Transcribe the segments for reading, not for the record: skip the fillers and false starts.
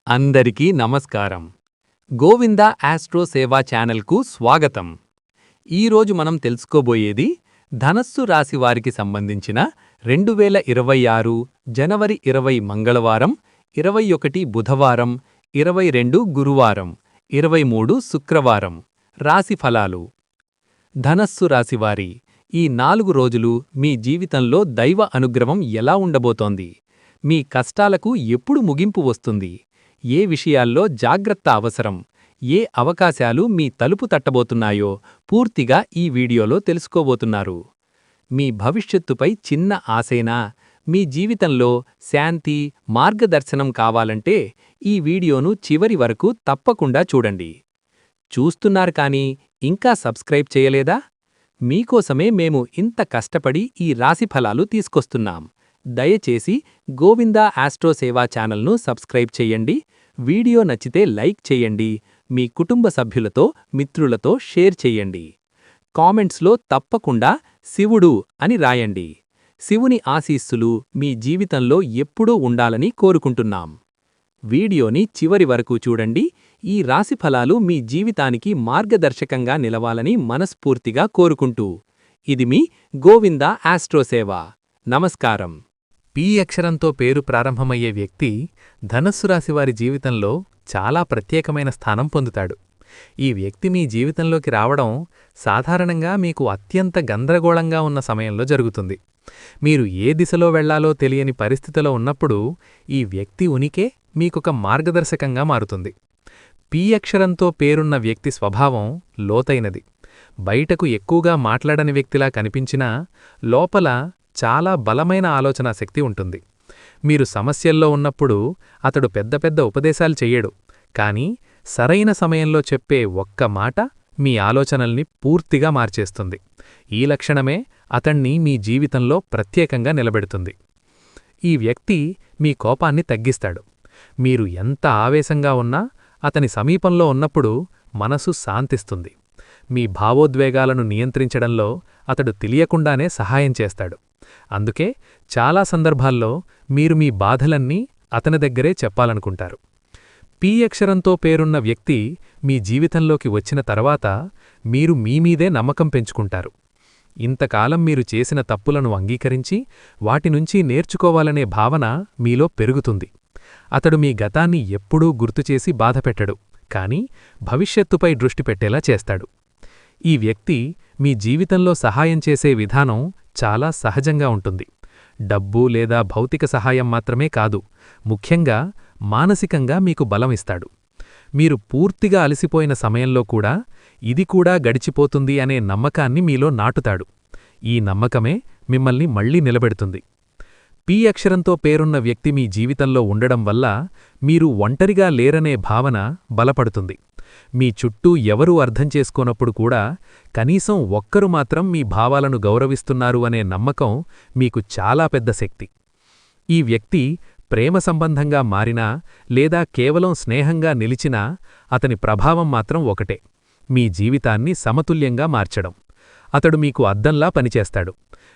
అందరికీ నమస్కారం. గోవింద ఆస్ట్రో సేవా ఛానల్కు స్వాగతం. ఈరోజు మనం తెలుసుకోబోయేది ధనస్సు రాశి వారికి సంబంధించిన 2026 జనవరి 20 మంగళవారం, 21 బుధవారం, 22 గురువారం, 23 శుక్రవారం రాశి ఫలాలు. ధనస్సు రాశివారి ఈ 4 రోజులు మీ జీవితంలో దైవ అనుగ్రహం ఎలా ఉండబోతోంది? మీ కష్టాలకు ఎప్పుడు ముగింపు వస్తుంది? ఏ విషయాల్లో జాగ్రత్త అవసరం? ఏ అవకాశాలు మీ తలుపు తట్టబోతున్నాయో పూర్తిగా ఈ వీడియోలో తెలుసుకోబోతున్నారు. మీ భవిష్యత్తుపై చిన్న ఆశైనా మీ జీవితంలో శాంతి, మార్గదర్శనం కావాలంటే ఈ వీడియోను చివరి వరకు తప్పకుండా చూడండి. చూస్తున్నారు కానీ ఇంకా సబ్స్క్రైబ్ చేయలేదా? మీకోసమే మేము ఇంత కష్టపడి ఈ రాశిఫలాలు తీసుకొస్తున్నాం. దయచేసి గోవింద ఆస్ట్రో సేవా ఛానల్ను సబ్స్క్రైబ్ చేయండి. వీడియో నచ్చితే లైక్ చేయండి. మీ కుటుంబ సభ్యులతో, మిత్రులతో షేర్ చేయండి. కామెంట్స్లో తప్పకుండా శివుడు అని రాయండి. శివుని ఆశీస్సులు మీ జీవితంలో ఎప్పుడూ ఉండాలని కోరుకుంటున్నాం. వీడియోని చివరి వరకు చూడండి. ఈ రాశిఫలాలు మీ జీవితానికి మార్గదర్శకంగా నిలవాలని మనస్ఫూర్తిగా కోరుకుంటూ ఇది మీ గోవింద ఆస్ట్రో సేవ. నమస్కారం. పి అక్షరంతో పేరు ప్రారంభమయ్యే వ్యక్తి ధనస్సు రాశివారి జీవితంలో చాలా ప్రత్యేకమైన స్థానం పొందుతాడు. ఈ వ్యక్తి మీ జీవితంలోకి రావడం సాధారణంగా మీకు అత్యంత గందరగోళంగా ఉన్న సమయంలో జరుగుతుంది. మీరు ఏ దిశలో వెళ్లాలో తెలియని పరిస్థితిలో ఉన్నప్పుడు ఈ వ్యక్తి ఉనికే మీకొక మార్గదర్శకంగా మారుతుంది. పి అక్షరంతో పేరున్న వ్యక్తి స్వభావం లోతైనది. బయటకు ఎక్కువగా మాట్లాడని వ్యక్తిలా కనిపించినా లోపల చాలా బలమైన ఆలోచనా శక్తి ఉంటుంది. మీరు సమస్యల్లో ఉన్నప్పుడు అతడు పెద్ద పెద్ద ఉపదేశాలు చెయ్యడు, కానీ సరైన సమయంలో చెప్పే ఒక్క మాట మీ ఆలోచనల్ని పూర్తిగా మార్చేస్తుంది. ఈ లక్షణమే అతణ్ణి మీ జీవితంలో ప్రత్యేకంగా నిలబెడుతుంది. ఈ వ్యక్తి మీ కోపాన్ని తగ్గిస్తాడు. మీరు ఎంత ఆవేశంగా ఉన్నా అతని సమీపంలో ఉన్నప్పుడు మనసు శాంతిస్తుంది. మీ భావోద్వేగాలను నియంత్రించడంలో అతడు తెలియకుండానే సహాయం చేస్తాడు. అందుకే చాలా సందర్భాల్లో మీరు మీ బాధలన్నీ అతని దగ్గరే చెప్పాలనుకుంటారు. పి అక్షరంతో పేరున్న వ్యక్తి మీ జీవితంలోకి వచ్చిన తర్వాత మీరు మీమీదే నమ్మకం పెంచుకుంటారు. ఇంతకాలం మీరు చేసిన తప్పులను అంగీకరించి వాటినుంచి నేర్చుకోవాలనే భావన మీలో పెరుగుతుంది. అతడు మీ గతాన్ని ఎప్పుడూ గుర్తుచేసి బాధపెట్టడు, కానీ భవిష్యత్తుపై దృష్టి పెట్టేలా చేస్తాడు. ఈ వ్యక్తి మీ జీవితంలో సహాయం చేసే విధానం చాలా సహజంగా ఉంటుంది. డబ్బు లేదా భౌతిక సహాయం మాత్రమే కాదు, ముఖ్యంగా మానసికంగా మీకు బలమిస్తాడు. మీరు పూర్తిగా అలసిపోయిన సమయంలో కూడా ఇది కూడా గడిచిపోతుంది అనే నమ్మకాన్ని మీలో నాటుతాడు. ఈ నమ్మకమే మిమ్మల్ని మళ్లీ నిలబెడుతుంది. పి అక్షరంతో పేరున్న వ్యక్తి మీ జీవితంలో ఉండడం వల్ల మీరు ఒంటరిగా లేరనే భావన బలపడుతుంది. మీ చుట్టూ ఎవరూ అర్థం చేసుకోనప్పుడు కూడా కనీసం ఒక్కరు మాత్రం మీ భావాలను గౌరవిస్తున్నారు అనే నమ్మకం మీకు చాలా పెద్ద శక్తి. ఈ వ్యక్తి ప్రేమ సంబంధంగా మారినా లేదా కేవలం స్నేహంగా నిలిచినా అతని ప్రభావం మాత్రం ఒకటే: మీ జీవితాన్ని సమతుల్యంగా మార్చడం. అతడు మీకు అద్దంలా పనిచేస్తాడు.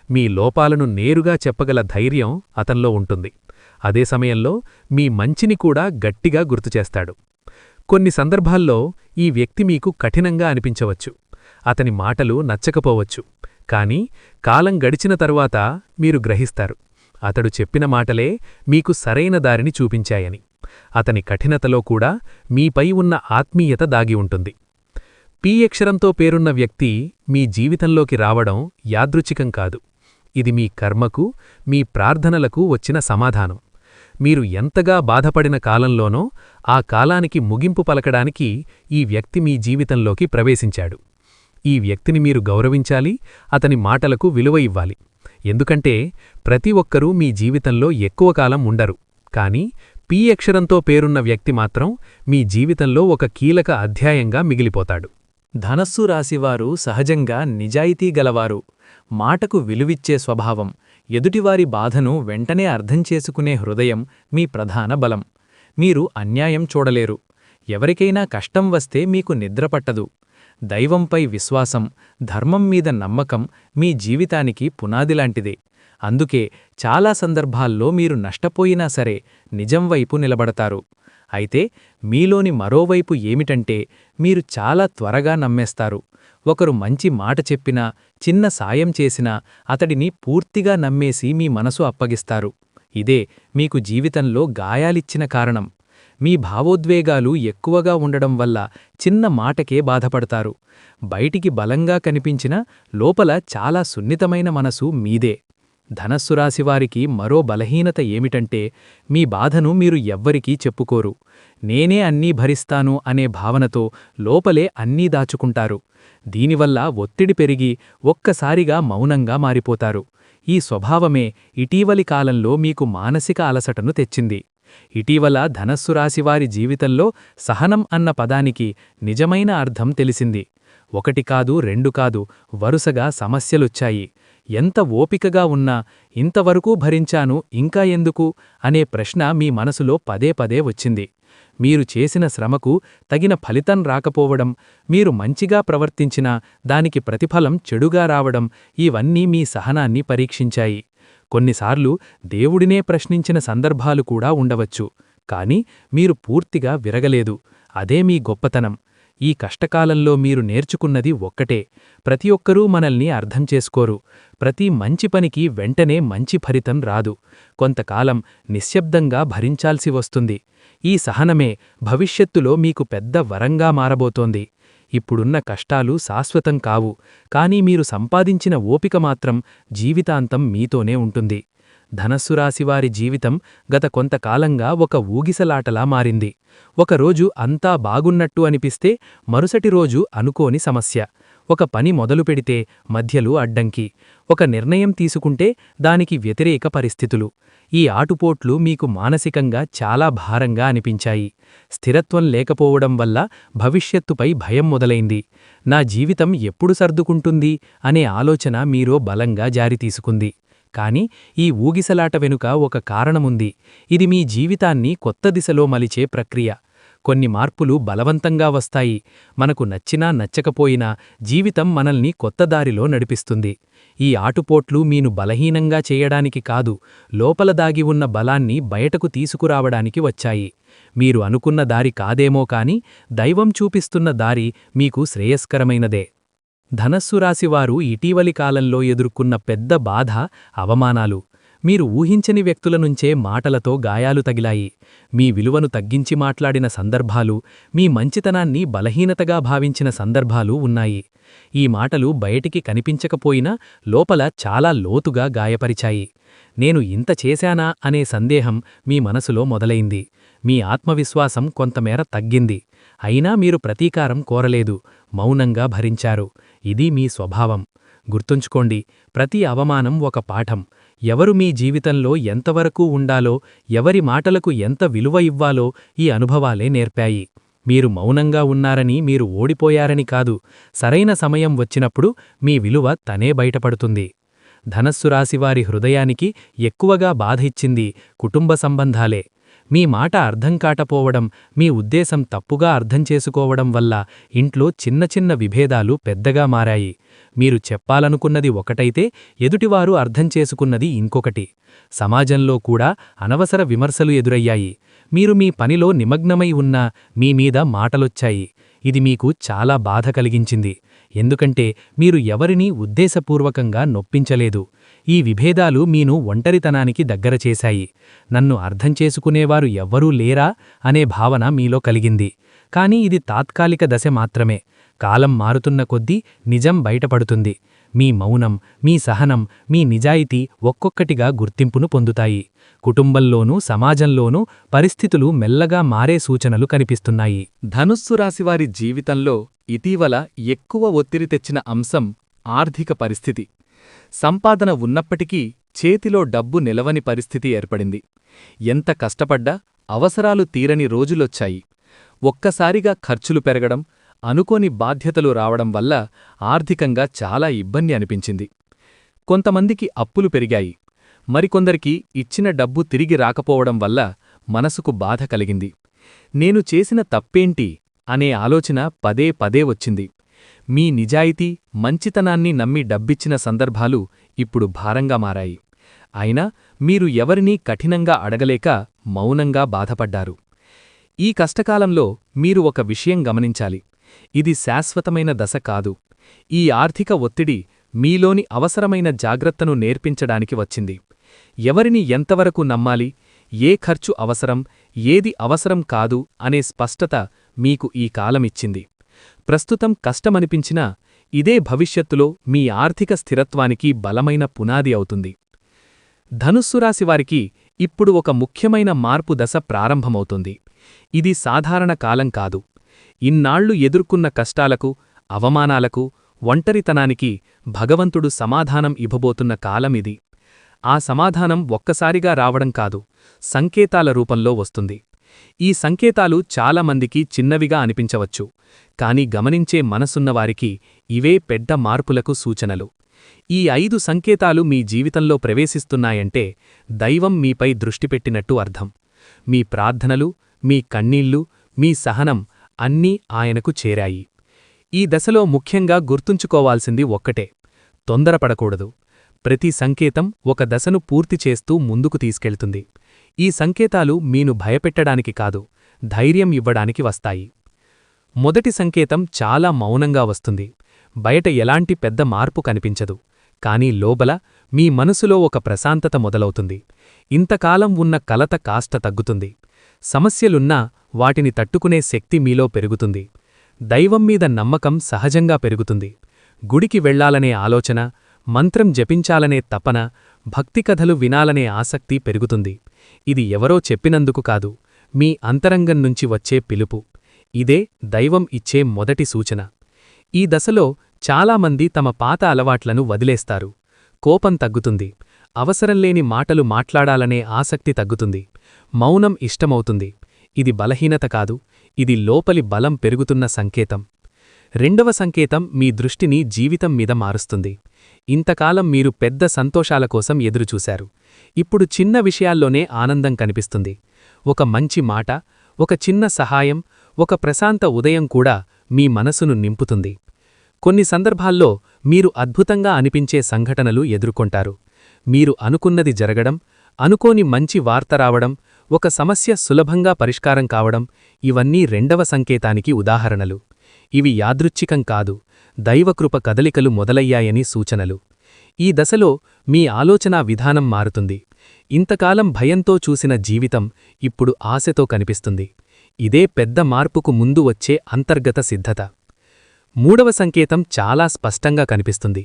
మీ లోపాలను నేరుగా చెప్పగల ధైర్యం అతనిలో ఉంటుంది. అదే సమయంలో మీ మంచిని కూడా గట్టిగా గుర్తుచేస్తాడు. కొన్ని సందర్భాల్లో ఈ వ్యక్తి మీకు కఠినంగా అనిపించవచ్చు, అతని మాటలు నచ్చకపోవచ్చు, కానీ కాలం గడిచిన తరువాత మీరు గ్రహిస్తారు అతడు చెప్పిన మాటలే మీకు సరైన దారిని చూపించాయని. అతని కఠినతలో కూడా మీపై ఉన్న ఆత్మీయత దాగి ఉంటుంది. పి అక్షరంతో పేరున్న వ్యక్తి మీ జీవితంలోకి రావడం యాదృచ్ఛికం కాదు. ఇది మీ కర్మకు, మీ ప్రార్థనలకు వచ్చిన సమాధానం. మీరు ఎంతగా బాధపడిన కాలంలోనో ఆ కాలానికి ముగింపు పలకడానికి ఈ వ్యక్తి మీ జీవితంలోకి ప్రవేశించాడు. ఈ వ్యక్తిని మీరు గౌరవించాలి, అతని మాటలకు విలువ ఇవ్వాలి. ఎందుకంటే ప్రతి ఒక్కరూ మీ జీవితంలో ఎక్కువ కాలం ఉండరు, కానీ పి అక్షరంతో పేరున్న వ్యక్తి మాత్రం మీ జీవితంలో ఒక కీలక అధ్యాయంగా మిగిలిపోతాడు. ధనస్సు రాశివారు సహజంగా నిజాయితీ గలవారు. మాటకు విలువిచ్చే స్వభావం, ఎదుటివారి బాధను వెంటనే అర్థం చేసుకునే హృదయం మీ ప్రధాన బలం. మీరు అన్యాయం చూడలేరు. ఎవరికైనా కష్టం వస్తే మీకు నిద్రపట్టదు. దైవంపై విశ్వాసం, ధర్మం మీద నమ్మకం మీ జీవితానికి పునాదిలాంటిదే. అందుకే చాలా సందర్భాల్లో మీరు నష్టపోయినా సరే నిజం వైపు నిలబడతారు. అయితే మీలోని మరోవైపు ఏమిటంటే మీరు చాలా త్వరగా నమ్మేస్తారు. ఒకరు మంచి మాట చెప్పినా, చిన్న సాయం చేసినా అతడిని పూర్తిగా నమ్మేసి మీ మనసు అప్పగిస్తారు. ఇదే మీకు జీవితంలో గాయాలిచ్చిన కారణం. మీ భావోద్వేగాలు ఎక్కువగా ఉండడం వల్ల చిన్న మాటకే బాధపడతారు. బయటికి బలంగా కనిపించినా లోపల చాలా సున్నితమైన మనసు మీదే. ధనస్సు రాశివారికి మరో బలహీనత ఏమిటంటే మీ బాధను మీరు ఎవ్వరికీ చెప్పుకోరు. నేనే అన్నీ భరిస్తాను అనే భావనతో లోపలే అన్నీ దాచుకుంటారు. దీనివల్ల ఒత్తిడి పెరిగి ఒక్కసారిగా మౌనంగా మారిపోతారు. ఈ స్వభావమే ఇటీవలి కాలంలో మీకు మానసిక అలసటను తెచ్చింది. ఇటీవల ధనస్సు రాశివారి జీవితంలో సహనం అన్న పదానికి నిజమైన అర్థం తెలిసింది. ఒకటి కాదు, రెండు కాదు, వరుసగా సమస్యలొచ్చాయి. ఎంత ఓపికగా ఉన్నా ఇంతవరకూ భరించాను ఇంకా ఎందుకు అనే ప్రశ్న మీ మనసులో పదే పదే వచ్చింది. మీరు చేసిన శ్రమకు తగిన ఫలితం రాకపోవడం, మీరు మంచిగా ప్రవర్తించినా దానికి ప్రతిఫలం చెడుగా రావడం, ఇవన్నీ మీ సహనాన్ని పరీక్షించాయి. కొన్నిసార్లు దేవుడినే ప్రశ్నించిన సందర్భాలు కూడా ఉండవచ్చు. కాని మీరు పూర్తిగా విరగలేదు. అదే మీ గొప్పతనం. ఈ కష్టకాలంలో మీరు నేర్చుకున్నది ఒక్కటే: ప్రతి ఒక్కరూ మనల్ని అర్థం చేసుకోరు. ప్రతి మంచి పనికి వెంటనే మంచి ఫలితం రాదు. కొంతకాలం నిశ్శబ్దంగా భరించాల్సి వస్తుంది. ఈ సహనమే భవిష్యత్తులో మీకు పెద్ద వరంగా మారబోతోంది. ఇప్పుడున్న కష్టాలు శాశ్వతం కావు, కానీ మీరు సంపాదించిన ఓపిక మాత్రం జీవితాంతం మీతోనే ఉంటుంది. ధనస్సు రాశివారి జీవితం గత కొంతకాలంగా ఒక ఊగిసలాటలా మారింది. ఒకరోజు అంతా బాగున్నట్టు అనిపిస్తే మరుసటి రోజు అనుకోని సమస్య. ఒక పని మొదలుపెడితే మధ్యలో అడ్డంకి. ఒక నిర్ణయం తీసుకుంటే దానికి వ్యతిరేక పరిస్థితులు. ఈ ఆటుపోట్లు మీకు మానసికంగా చాలా భారంగా అనిపించాయి. స్థిరత్వం లేకపోవడం వల్ల భవిష్యత్తుపై భయం మొదలైంది. నా జీవితం ఎప్పుడు సర్దుకుంటుంది అనే ఆలోచన మీలో బలంగా జారి తీసుకుంది. కాని ఈ ఊగిసలాట వెనుక ఒక కారణముంది. ఇది మీ జీవితాన్ని కొత్త దిశలో మలిచే ప్రక్రియ. కొన్ని మార్పులు బలవంతంగా వస్తాయి. మనకు నచ్చినా నచ్చకపోయినా జీవితం మనల్ని కొత్త దారిలో నడిపిస్తుంది. ఈ ఆటుపోట్లు మీను బలహీనంగా చేయడానికి కాదు, లోపల దాగి ఉన్న బలాన్ని బయటకు తీసుకురావడానికి వచ్చాయి. మీరు అనుకున్న దారి కాదేమో కాని దైవం చూపిస్తున్న దారి మీకు శ్రేయస్కరమైనదే. ధనస్సు రాశివారు ఇటీవలి కాలంలో ఎదుర్కొన్న పెద్ద బాధ అవమానాలు. మీరు ఊహించని వ్యక్తుల నుంచే మాటలతో గాయాలు తగిలాయి. మీ విలువను తగ్గించి మాట్లాడిన సందర్భాలు, మీ మంచితనాన్ని బలహీనతగా భావించిన సందర్భాలు ఉన్నాయి. ఈ మాటలు బయటికి కనిపించకపోయినా లోపల చాలా లోతుగా గాయపరిచాయి. నేను ఇంత చేశానా అనే సందేహం మీ మనసులో మొదలైంది. మీ ఆత్మవిశ్వాసం కొంతమేర తగ్గింది. అయినా మీరు ప్రతీకారం కోరలేదు, మౌనంగా భరించారు. ఇది మీ స్వభావం. గుర్తుంచుకోండి, ప్రతి అవమానం ఒక పాఠం. ఎవరు మీ జీవితంలో ఎంతవరకు ఉండాలో, ఎవరి మాటలకు ఎంత విలువ ఇవ్వాలో ఈ అనుభవాలే నేర్పాయి. మీరు మౌనంగా ఉన్నారని మీరు ఓడిపోయారని కాదు, సరైన సమయం వచ్చినప్పుడు మీ విలువ తనే బయటపడుతుంది. ధనస్సు రాశివారి హృదయానికి ఎక్కువగా బాధ ఇచ్చింది కుటుంబ సంబంధాలే. మీ మాట అర్థం కాటపోవడం, మీ ఉద్దేశం తప్పుగా అర్థం చేసుకోవడం వల్ల ఇంట్లో చిన్న చిన్న విభేదాలు పెద్దగా మారాయి. మీరు చెప్పాలనుకున్నది ఒకటైతే ఎదుటివారు అర్థం చేసుకున్నది ఇంకొకటి. సమాజంలో కూడా అనవసర విమర్శలు ఎదురయ్యాయి. మీరు మీ పనిలో నిమగ్నమై ఉన్నా మీమీద మాటలొచ్చాయి. ఇది మీకు చాలా బాధ కలిగించింది. ఎందుకంటే మీరు ఎవరినీ ఉద్దేశపూర్వకంగా నొప్పించలేదు. ఈ విభేదాలు మీను ఒంటరితనానికి దగ్గర చేశాయి. నన్ను అర్థం చేసుకునేవారు ఎవ్వరూ లేరా అనే భావన మీలో కలిగింది. కాని ఇది తాత్కాలిక దశ మాత్రమే. కాలం మారుతున్న కొద్దీ నిజం బయటపడుతుంది. మీ మౌనం, మీ సహనం, మీ నిజాయితీ ఒక్కొక్కటిగా గుర్తింపును పొందుతాయి. కుటుంబంలోనూ సమాజంలోనూ పరిస్థితులు మెల్లగా మారే సూచనలు కనిపిస్తున్నాయి. ధనుస్సు రాశివారి జీవితంలో ఇటీవల ఎక్కువ ఒత్తిడి తెచ్చిన అంశం ఆర్థిక పరిస్థితి. సంపాదన ఉన్నప్పటికీ చేతిలో డబ్బు నిలవని పరిస్థితి ఏర్పడింది. ఎంత కష్టపడ్డా అవసరాలు తీరని రోజులొచ్చాయి. ఒక్కసారిగా ఖర్చులు పెరగడం, అనుకోని బాధ్యతలు రావడం వల్ల ఆర్థికంగా చాలా ఇబ్బంది అనిపించింది. కొంతమందికి అప్పులు పెరిగాయి. మరికొందరికి ఇచ్చిన డబ్బు తిరిగి రాకపోవడం వల్ల మనసుకు బాధ కలిగింది. నేను చేసిన తప్పేంటి అనే ఆలోచన పదే పదే వచ్చింది. మీ నిజాయితీ, మంచితనాన్ని నమ్మి డబ్బిచ్చిన సందర్భాలు ఇప్పుడు భారంగా మారాయి. అయినా మీరు ఎవరినీ కఠినంగా అడగలేక మౌనంగా బాధపడ్డారు. ఈ కష్టకాలంలో మీరు ఒక విషయం గమనించాలి. ఇది శాశ్వతమైన దశ కాదు. ఈ ఆర్థిక ఒత్తిడి మీలోని అవసరమైన జాగ్రత్తను నేర్పించడానికి వచ్చింది. ఎవరిని ఎంతవరకు నమ్మాలి, ఏ ఖర్చు అవసరం, ఏది అవసరం కాదు అనే స్పష్టత మీకు ఈ కాలమిచ్చింది. ప్రస్తుతం కష్టమనిపించినా ఇదే భవిష్యత్తులో మీ ఆర్థిక స్థిరత్వానికి బలమైన పునాది అవుతుంది. ధనుస్సు రాశివారికి ఇప్పుడు ఒక ముఖ్యమైన మార్పు దశ ప్రారంభమవుతుంది. ఇది సాధారణ కాలం కాదు. ఇన్నాళ్లు ఎదుర్కొన్న కష్టాలకు, అవమానాలకు, ఒంటరితనానికి భగవంతుడు సమాధానం ఇవ్వబోతున్న కాలమిది. ఆ సమాధానం ఒక్కసారిగా రావడం కాదు, సంకేతాల రూపంలో వస్తుంది. ఈ సంకేతాలు చాలామందికి చిన్నవిగా అనిపించవచ్చు, కాని గమనించే మనసున్నవారికి ఇవే పెద్ద మార్పులకు సూచనలు. ఈ 5 సంకేతాలు మీ జీవితంలో ప్రవేశిస్తున్నాయంటే దైవం మీపై దృష్టిపెట్టినట్టు అర్థం. మీ ప్రార్థనలు, మీ కన్నీళ్లు, మీ సహనం అన్నీ ఆయనకు చేరాయి. ఈ దశలో ముఖ్యంగా గుర్తుంచుకోవాల్సింది ఒక్కటే: తొందరపడకూడదు. ప్రతి సంకేతం ఒక దశను పూర్తి చేస్తూ ముందుకు తీసుకెళ్తుంది. ఈ సంకేతాలు మీను భయపెట్టడానికి కాదు, ధైర్యం ఇవ్వడానికి వస్తాయి. మొదటి సంకేతం చాలా మౌనంగా వస్తుంది. బయట ఎలాంటి పెద్ద మార్పు కనిపించదు, కానీ లోపల మీ మనసులో ఒక ప్రశాంతత మొదలవుతుంది. ఇంతకాలం ఉన్న కలత కాస్త తగ్గుతుంది. సమస్యలున్నా వాటిని తట్టుకునే శక్తి మీలో పెరుగుతుంది. దైవం మీద నమ్మకం సహజంగా పెరుగుతుంది. గుడికి వెళ్లాలనే ఆలోచన, మంత్రం జపించాలనే తపన, భక్తికథలు వినాలనే ఆసక్తి పెరుగుతుంది. ఇది ఎవరో చెప్పినందుకు కాదు, మీ అంతరంగం నుంచి వచ్చే పిలుపు. ఇదే దైవం ఇచ్చే మొదటి సూచన. ఈ దశలో చాలామంది తమ పాత అలవాట్లను వదిలేస్తారు. కోపం తగ్గుతుంది. అవసరంలేని మాటలు మాట్లాడాలనే ఆసక్తి తగ్గుతుంది. మౌనం ఇష్టమవుతుంది. ఇది బలహీనత కాదు, ఇది లోపలి బలం పెరుగుతున్న సంకేతం. రెండవ సంకేతం మీ దృష్టిని జీవితం మీద మారుస్తుంది. ఇంతకాలం మీరు పెద్ద సంతోషాల కోసం ఎదురుచూశారు. ఇప్పుడు చిన్న విషయాల్లోనే ఆనందం కనిపిస్తుంది. ఒక మంచి మాట, ఒక చిన్న సహాయం, ఒక ప్రశాంత ఉదయం కూడా మీ మనసును నింపుతుంది. కొన్ని సందర్భాల్లో మీరు అద్భుతంగా అనిపించే సంఘటనలు ఎదుర్కొంటారు. మీరు అనుకున్నది జరగడం, అనుకోని మంచి వార్త రావడం, ఒక సమస్య సులభంగా పరిష్కారం కావడం, ఇవన్నీ రెండవ సంకేతానికి ఉదాహరణలు. ఇవి యాదృచ్ఛికం కాదు, దైవకృప కదలికలు మొదలయ్యాయని సూచనలు. ఈ దశలో మీ ఆలోచనా విధానం మారుతుంది. ఇంతకాలం భయంతో చూసిన జీవితం ఇప్పుడు ఆశతో కనిపిస్తుంది. ఇదే పెద్ద మార్పుకు ముందు వచ్చే అంతర్గత సిద్ధత. మూడవ సంకేతం చాలా స్పష్టంగా కనిపిస్తుంది.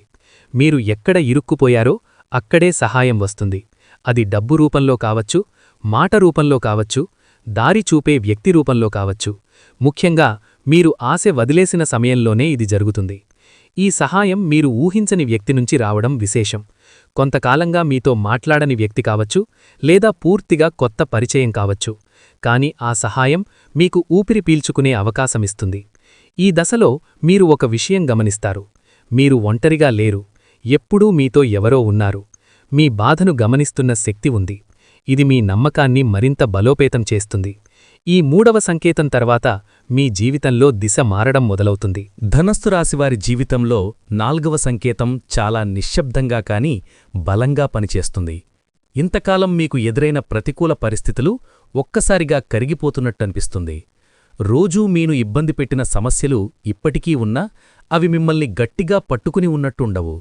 మీరు ఎక్కడ ఇరుక్కుపోయారో అక్కడే సహాయం వస్తుంది. అది డబ్బు రూపంలో కావచ్చు, మాట రూపంలో కావచ్చు, దారి చూపే వ్యక్తి రూపంలో కావచ్చు. ముఖ్యంగా మీరు ఆశ వదిలేసిన సమయంలోనే ఇది జరుగుతుంది. ఈ సహాయం మీరు ఊహించని వ్యక్తి నుంచి రావడం విశేషం. కొంతకాలంగా మీతో మాట్లాడని వ్యక్తి కావచ్చు, లేదా పూర్తిగా కొత్త పరిచయం కావచ్చు. కాని ఆ సహాయం మీకు ఊపిరి పీల్చుకునే అవకాశమిస్తుంది. ఈ దశలో మీరు ఒక విషయం గమనిస్తారు: మీరు ఒంటరిగా లేరు, ఎప్పుడూ మీతో ఎవరో ఉన్నారు. మీ బాధను గమనిస్తున్న శక్తి ఉంది. ఇది మీ నమ్మకాన్ని మరింత బలోపేతం చేస్తుంది. ఈ మూడవ సంకేతం తర్వాత మీ జీవితంలో దిశ మారడం మొదలవుతుంది. ధనస్సు రాశివారి జీవితంలో 4వ సంకేతం చాలా నిశ్శబ్దంగా కాని బలంగా పనిచేస్తుంది. ఇంతకాలం మీకు ఎదురైన ప్రతికూల పరిస్థితులు ఒక్కసారిగా కరిగిపోతున్నట్టనిపిస్తుంది. రోజూ మీను ఇబ్బంది పెట్టిన సమస్యలు ఇప్పటికీ ఉన్నా అవి మిమ్మల్ని గట్టిగా పట్టుకుని ఉన్నట్టుండవు.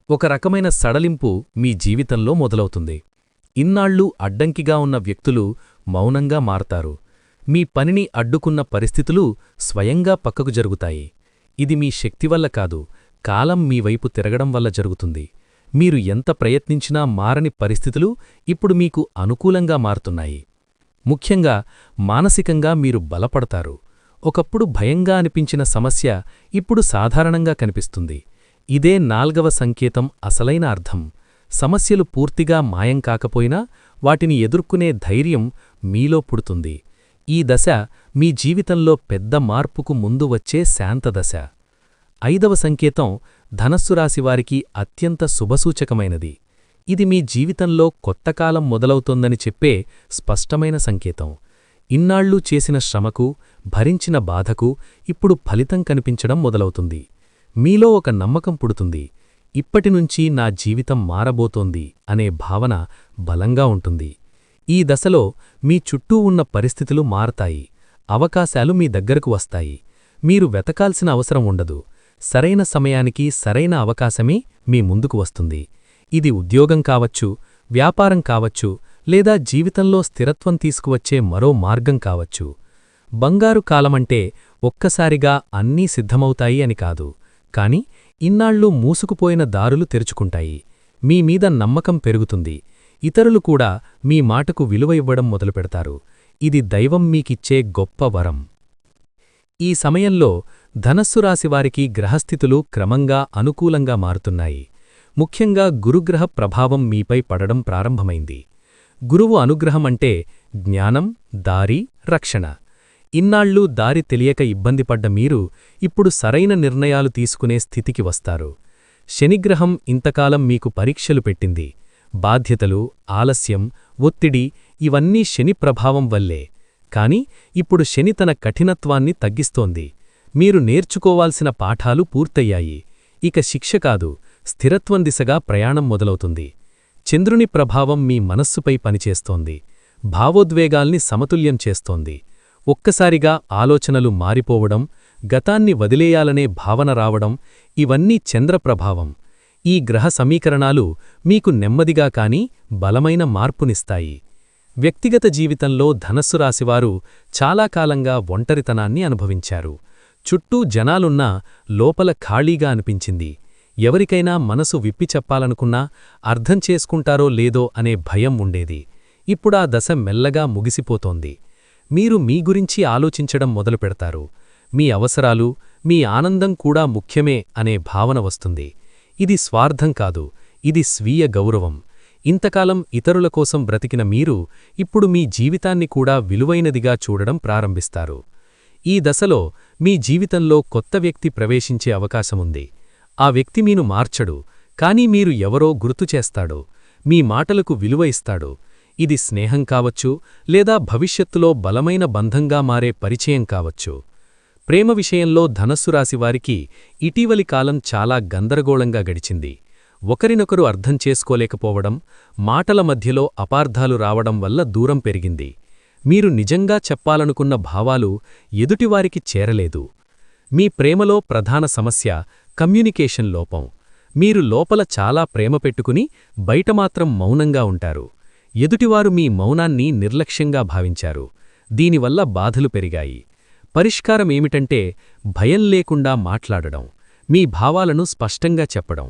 ఒక రకమైన సడలింపు మీ జీవితంలో మొదలవుతుంది. ఇన్నాళ్లూ అడ్డంకిగా ఉన్న వ్యక్తులు మౌనంగా మారతారు. మీ పనిని అడ్డుకున్న పరిస్థితులు స్వయంగా పక్కకు జరుగుతాయి. ఇది మీ శక్తివల్ల కాదు, కాలం మీ వైపు తిరగడం వల్ల జరుగుతుంది. మీరు ఎంత ప్రయత్నించినా మారని పరిస్థితులు ఇప్పుడు మీకు అనుకూలంగా మారుతున్నాయి. ముఖ్యంగా మానసికంగా మీరు బలపడతారు. ఒకప్పుడు భయంగా అనిపించిన సమస్య ఇప్పుడు సాధారణంగా కనిపిస్తుంది. ఇదే 4వ సంకేతం అసలైన అర్థం. సమస్యలు పూర్తిగా మాయం కాకపోయినా వాటిని ఎదుర్కొనే ధైర్యం మీలో పుడుతుంది. ఈ దశ మీ జీవితంలో పెద్ద మార్పుకు ముందు వచ్చే శాంతదశ. 5వ సంకేతం ధనస్సు రాశివారికి అత్యంత శుభసూచకమైనది. ఇది మీ జీవితంలో కొత్తకాలం మొదలవుతోందని చెప్పే స్పష్టమైన సంకేతం. ఇన్నాళ్లూ చేసిన శ్రమకు, భరించిన బాధకు ఇప్పుడు ఫలితం కనిపించడం మొదలవుతుంది. మీలో ఒక నమ్మకం పుడుతుంది. ఇప్పటినుంచి నా జీవితం మారబోతోంది అనే భావన బలంగా ఉంటుంది. ఈ దశలో మీ చుట్టూ ఉన్న పరిస్థితులు మారతాయి, అవకాశాలు మీ దగ్గరకు వస్తాయి. మీరు వెతకాల్సిన అవసరం ఉండదు. సరైన సమయానికి సరైన అవకాశమే మీ ముందుకు వస్తుంది. ఇది ఉద్యోగం కావచ్చు, వ్యాపారం కావచ్చు, లేదా జీవితంలో స్థిరత్వం తీసుకువచ్చే మరో మార్గం కావచ్చు. బంగారు కాలమంటే ఒక్కసారిగా అన్నీ సిద్ధమవుతాయి అని కాదు, కాని ఇన్నాళ్ళు మూసుకుపోయిన దారులు తెరుచుకుంటాయి. మీ మీద నమ్మకం పెరుగుతుంది. ఇతరులు కూడా మీ మాటకు విలువ ఇవ్వడం మొదలుపెడతారు. ఇది దైవం మీకిచ్చే గొప్ప వరం. ఈ సమయంలో ధనస్సు రాశివారికి గ్రహస్థితులు క్రమంగా అనుకూలంగా మారుతున్నాయి. ముఖ్యంగా గురుగ్రహ ప్రభావం మీపై పడడం ప్రారంభమైంది. గురువు అనుగ్రహమంటే జ్ఞానం, దారి, రక్షణ. ఇన్నాళ్ళు దారి తెలియక ఇబ్బందిపడ్డ మీరు ఇప్పుడు సరైన నిర్ణయాలు తీసుకునే స్థితికి వస్తారు. శనిగ్రహం ఇంతకాలం మీకు పరీక్షలు పెట్టింది. బాధ్యతలు, ఆలస్యం, ఒత్తిడి ఇవన్నీ శని ప్రభావం వల్లే. కాని ఇప్పుడు శని తన కఠినత్వాన్ని తగ్గిస్తోంది. మీరు నేర్చుకోవాల్సిన పాఠాలు పూర్తయ్యాయి. ఇక శిక్ష కాదు, స్థిరత్వం దిశగా ప్రయాణం మొదలవుతుంది. చంద్రుని ప్రభావం మీ మనస్సుపై పనిచేస్తోంది. భావోద్వేగాల్ని సమతుల్యం చేస్తోంది. ఒక్కసారిగా ఆలోచనలు మారిపోవడం, గతాన్ని వదిలేయాలనే భావన రావడం ఇవన్నీ చంద్రప్రభావం. ఈ గ్రహ సమీకరణాలు మీకు నెమ్మదిగా కాని బలమైన మార్పునిస్తాయి. వ్యక్తిగత జీవితంలో ధనస్సు రాశివారు చాలా కాలంగా ఒంటరితనాన్ని అనుభవించారు. చుట్టూ జనాలున్నా లోపల ఖాళీగా అనిపించింది. ఎవరికైనా మనసు విప్పి చెప్పాలనుకున్నా అర్థం చేసుకుంటారో లేదో అనే భయం ఉండేది. ఇప్పుడా దశ మెల్లగా ముగిసిపోతోంది. మీరు మీ గురించి ఆలోచించడం మొదలుపెడతారు. మీ అవసరాలు, మీ ఆనందం కూడా ముఖ్యమే అనే భావన వస్తుంది. ఇది స్వార్థం కాదు, ఇది స్వీయ గౌరవం. ఇంతకాలం ఇతరుల కోసం బ్రతికిన మీరు ఇప్పుడు మీ జీవితాన్ని కూడా విలువైనదిగా చూడడం ప్రారంభిస్తారు. ఈ దశలో మీ జీవితంలో కొత్త వ్యక్తి ప్రవేశించే అవకాశముంది. ఆ వ్యక్తి మీను మార్చడు, కానీ మీరు ఎవరో గుర్తుచేస్తాడు. మీ మాటలకు విలువ ఇస్తాడు. ఇది స్నేహం కావచ్చు, లేదా భవిష్యత్తులో బలమైన బంధంగా మారే పరిచయం కావచ్చు. ప్రేమ విషయంలో ధనస్సు రాశివారికి ఇటీవలి కాలం చాలా గందరగోళంగా గడిచింది. ఒకరినొకరు అర్థం చేసుకోలేకపోవడం, మాటల మధ్యలో అపార్థాలు రావడం వల్ల దూరం పెరిగింది. మీరు నిజంగా చెప్పాలనుకున్న భావాలు ఎదుటివారికి చేరలేదు. మీ ప్రేమలో ప్రధాన సమస్య కమ్యూనికేషన్ లోపం. మీరు లోపల చాలా ప్రేమ పెట్టుకుని బయటమాత్రం మౌనంగా ఉంటారు. ఎదుటివారు మీ మౌనాన్ని నిర్లక్ష్యంగా భావించారు. దీనివల్ల బాధలు పెరిగాయి. పరిష్కారమేమిటంటే భయం లేకుండా మాట్లాడడం, మీ భావాలను స్పష్టంగా చెప్పడం.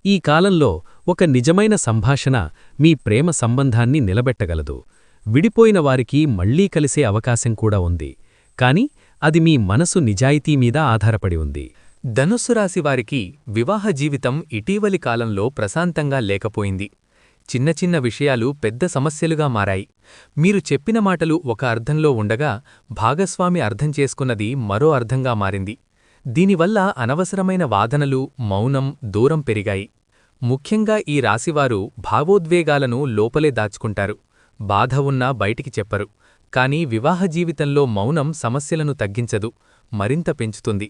ఈ కాలంలో ఒక నిజమైన సంభాషణ మీ ప్రేమ సంబంధాన్ని నిలబెట్టగలదు. విడిపోయిన వారికి మళ్లీ కలిసే అవకాశం కూడా ఉంది, కాని అది మీ మనసు నిజాయితీ మీద ఆధారపడి ఉంది. ధనుస్సు రాశివారికి వివాహ జీవితం ఇటీవలి కాలంలో ప్రశాంతంగా లేకపోయింది. చిన్న చిన్న విషయాలు పెద్ద సమస్యలుగా మారాయి. మీరు చెప్పిన మాటలు ఒక అర్థంలో ఉండగా భాగస్వామి అర్థం చేసుకున్నది మరో అర్థంగా మారింది. దీనివల్ల అనవసరమైన వాదనలు, మౌనం, దూరం పెరిగాయి. ముఖ్యంగా ఈ రాశివారు భావోద్వేగాలను లోపలే దాచుకుంటారు. బాధ ఉన్నా బయటికి చెప్పరు. కానీ వివాహ జీవితంలో మౌనం సమస్యలను తగ్గించదు, మరింత పెంచుతుంది.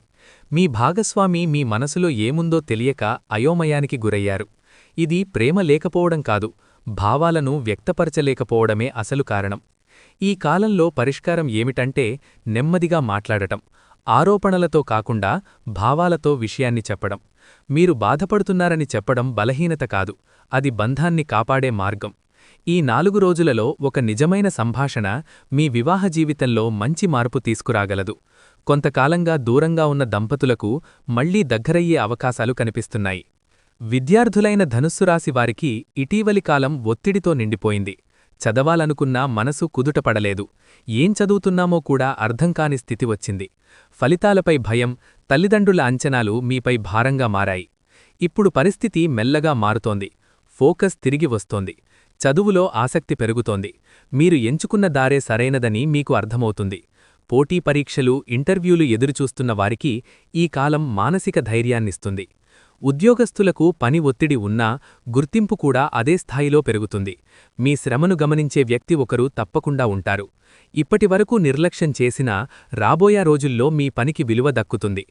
మీ భాగస్వామి మీ మనసులో ఏముందో తెలియక అయోమయానికి గురయ్యారు. ఇది ప్రేమ లేకపోవడం కాదు, భావాలను వ్యక్తపరచలేకపోవడమే అసలు కారణం. ఈ కాలంలో పరిష్కారం ఏమిటంటే నెమ్మదిగా మాట్లాడటం, ఆరోపణలతో కాకుండా భావాలతో విషయాన్ని చెప్పడం. మీరు బాధపడుతున్నారని చెప్పడం బలహీనత కాదు, అది బంధాన్ని కాపాడే మార్గం. ఈ 4 రోజులలో ఒక నిజమైన సంభాషణ మీ వివాహ జీవితంలో మంచి మార్పు తీసుకురాగలదు. కొంతకాలంగా దూరంగా ఉన్న దంపతులకు మళ్లీ దగ్గరయ్యే అవకాశాలు కనిపిస్తున్నాయి. విద్యార్థులైన ధనుస్సు రాశి వారికి ఇటీవలి కాలం ఒత్తిడితో నిండిపోయింది. చదవాలనుకున్నా మనసు కుదుటపడలేదు. ఏం చదువుతున్నామో కూడా అర్థంకాని స్థితి వచ్చింది. ఫలితాలపై భయం, తల్లిదండ్రుల అంచనాలు మీపై భారంగా మారాయి. ఇప్పుడు పరిస్థితి మెల్లగా మారుతోంది. ఫోకస్ తిరిగి వస్తోంది. చదువులో ఆసక్తి పెరుగుతోంది. మీరు ఎంచుకున్న దారే సరైనదని మీకు అర్థమవుతుంది. పోటీ పరీక్షలు, ఇంటర్వ్యూలు ఎదురుచూస్తున్న వారికి ఈ కాలం మానసిక ధైర్యాన్నిస్తుంది. ఉద్యోగస్తులకు పని ఒత్తిడి ఉన్నా గుర్తింపు కూడా అదే స్థాయిలో పెరుగుతుంది. మీ శ్రమను గమనించే వ్యక్తి ఒకరు తప్పకుండా ఉంటారు. ఇప్పటివరకు నిర్లక్ష్యం చేసినా రాబోయే రోజుల్లో మీ పనికి విలువ దక్కుతుంది.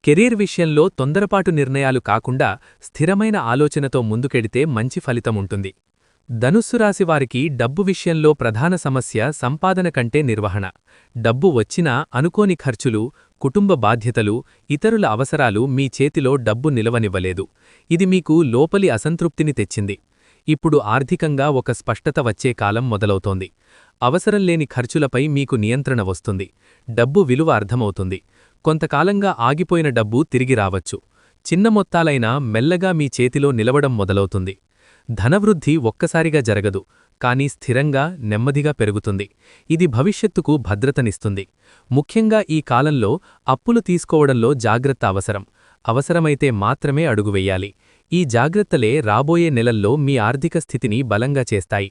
కెరీర్ విషయంలో తొందరపాటు నిర్ణయాలు కాకుండా స్థిరమైన ఆలోచనతో ముందుకెడితే మంచి ఫలితముంటుంది. ధనుస్సు రాశివారికి డబ్బు విషయంలో ప్రధాన సమస్య సంపాదన కంటే నిర్వహణ. డబ్బు వచ్చినా అనుకోని ఖర్చులు, కుటుంబ బాధ్యతలు, ఇతరుల అవసరాలు మీ చేతిలో డబ్బు నిలవనివ్వలేదు. ఇది మీకు లోపలి అసంతృప్తిని తెచ్చింది. ఇప్పుడు ఆర్థికంగా ఒక స్పష్టత వచ్చే కాలం మొదలవుతోంది. అవసరం లేని ఖర్చులపై మీకు నియంత్రణ వస్తుంది. డబ్బు విలువ అర్థమవుతుంది. కొంతకాలంగా ఆగిపోయిన డబ్బు తిరిగి రావచ్చు. చిన్న మొత్తాలైనా మెల్లగా మీ చేతిలో నిలవడం మొదలవుతుంది. ధనవృద్ధి ఒక్కసారిగా జరగదు, కానీ స్థిరంగా, నెమ్మదిగా పెరుగుతుంది. ఇది భవిష్యత్తుకు భద్రతనిస్తుంది. ముఖ్యంగా ఈ కాలంలో అప్పులు తీసుకోవడంలో జాగ్రత్త అవసరం. అవసరమైతే మాత్రమే అడుగువెయ్యాలి. ఈ జాగ్రత్తలే రాబోయే నెలల్లో మీ ఆర్థిక స్థితిని బలంగా చేస్తాయి.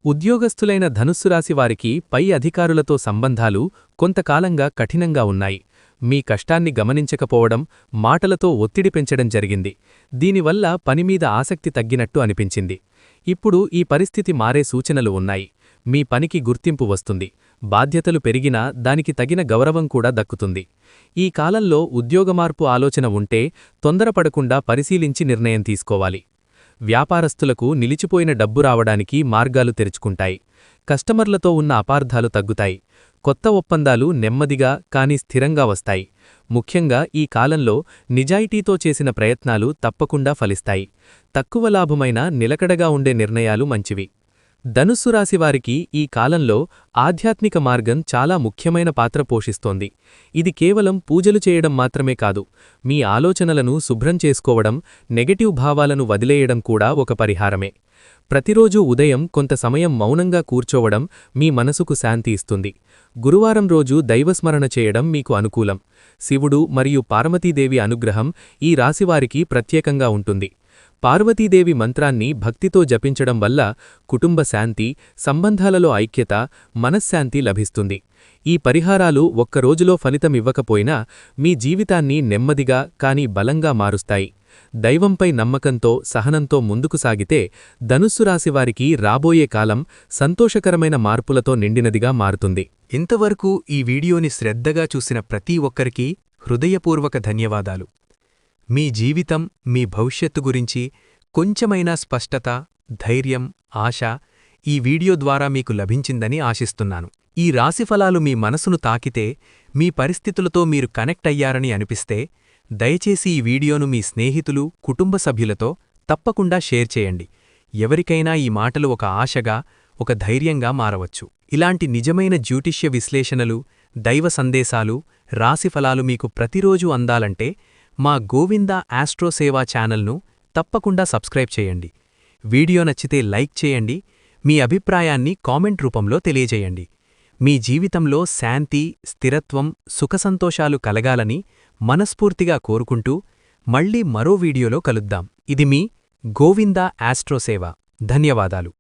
ఉద్యోగస్తులైన ధనుస్సు రాశివారికి పై అధికారులతో సంబంధాలు కొంతకాలంగా కఠినంగా ఉన్నాయి. మీ కష్టాన్ని గమనించకపోవడం, మాటలతో ఒత్తిడి పెంచడం జరిగింది. దీనివల్ల పనిమీద ఆసక్తి తగ్గినట్టు అనిపించింది. ఇప్పుడు ఈ పరిస్థితి మారే సూచనలు ఉన్నాయి. మీ పనికి గుర్తింపు వస్తుంది. బాధ్యతలు పెరిగినా దానికి తగిన గౌరవం కూడా దక్కుతుంది. ఈ కాలంలో ఉద్యోగమార్పు ఆలోచన ఉంటే తొందరపడకుండా పరిశీలించి నిర్ణయం తీసుకోవాలి. వ్యాపారస్తులకు నిలిచిపోయిన డబ్బు రావడానికి మార్గాలు తెరుచుకుంటాయి. కస్టమర్లతో ఉన్న అపార్థాలు తగ్గుతాయి. కొత్త ఒప్పందాలు నెమ్మదిగా కానీ స్థిరంగా వస్తాయి. ముఖ్యంగా ఈ కాలంలో నిజాయితీతో చేసిన ప్రయత్నాలు తప్పకుండా ఫలిస్తాయి. తక్కువ లాభమైన నిలకడగా ఉండే నిర్ణయాలు మంచివి. ధనుస్సు రాశివారికి ఈ కాలంలో ఆధ్యాత్మిక మార్గం చాలా ముఖ్యమైన పాత్ర పోషిస్తోంది. ఇది కేవలం పూజలు చేయడం మాత్రమే కాదు, మీ ఆలోచనలను శుభ్రం చేసుకోవడం, నెగటివ్ భావాలను వదిలేయడం కూడా ఒక పరిహారమే. ప్రతిరోజూ ఉదయం కొంత సమయం మౌనంగా కూర్చోవడం మీ మనసుకు శాంతి ఇస్తుంది. గురువారం రోజు దైవస్మరణ చేయడం మీకు అనుకూలం. శివుడు మరియు పార్వతీదేవి అనుగ్రహం ఈ రాశివారికి ప్రత్యేకంగా ఉంటుంది. పార్వతీదేవి మంత్రాన్ని భక్తితో జపించడం వల్ల కుటుంబ శాంతి, సంబంధాలలో ఐక్యత, మనశ్శాంతి లభిస్తుంది. ఈ పరిహారాలు ఒక్కరోజులో ఫలితమివ్వకపోయినా మీ జీవితాన్ని నెమ్మదిగా కానీ బలంగా మారుస్తాయి. దైవంపై నమ్మకంతో, సహనంతో ముందుకు సాగితే ధనుస్సు రాశివారికి రాబోయే కాలం సంతోషకరమైన మార్పులతో నిండినదిగా మారుతుంది. ఇంతవరకు ఈ వీడియోని శ్రద్ధగా చూసిన ప్రతి ఒక్కరికీ హృదయపూర్వక ధన్యవాదాలు. మీ జీవితం, మీ భవిష్యత్తు గురించి కొంచెమైనా స్పష్టత, ధైర్యం, ఆశ ఈ వీడియో ద్వారా మీకు లభించిందని ఆశిస్తున్నాను. ఈ రాశిఫలాలు మీ మనసును తాకితే, మీ పరిస్థితులతో మీరు కనెక్ట్ అయ్యారని అనిపిస్తే, దయచేసి ఈ వీడియోను మీ స్నేహితులు, కుటుంబ సభ్యులతో తప్పకుండా షేర్ చేయండి. ఎవరికైనా ఈ మాటలు ఒక ఆశగా, ఒక ధైర్యంగా మారవచ్చు. ఇలాంటి నిజమైన జ్యోతిష్య విశ్లేషణలు, దైవ సందేశాలు, రాశిఫలాలు మీకు ప్రతిరోజూ అందాలంటే మా గోవిందా ఆస్ట్రో సేవా ఛానల్ను తప్పకుండా సబ్స్క్రైబ్ చేయండి. వీడియో నచ్చితే లైక్ చేయండి. మీ అభిప్రాయాన్ని కామెంట్ రూపంలో తెలియజేయండి. మీ జీవితంలో శాంతి, స్థిరత్వం, సుఖసంతోషాలు కలగాలని మనస్ఫూర్తిగా కోరుకుంటూ మళ్ళీ మరో వీడియోలో కలుద్దాం. ఇది మీ గోవిందా ఆస్ట్రో సేవ. ధన్యవాదాలు.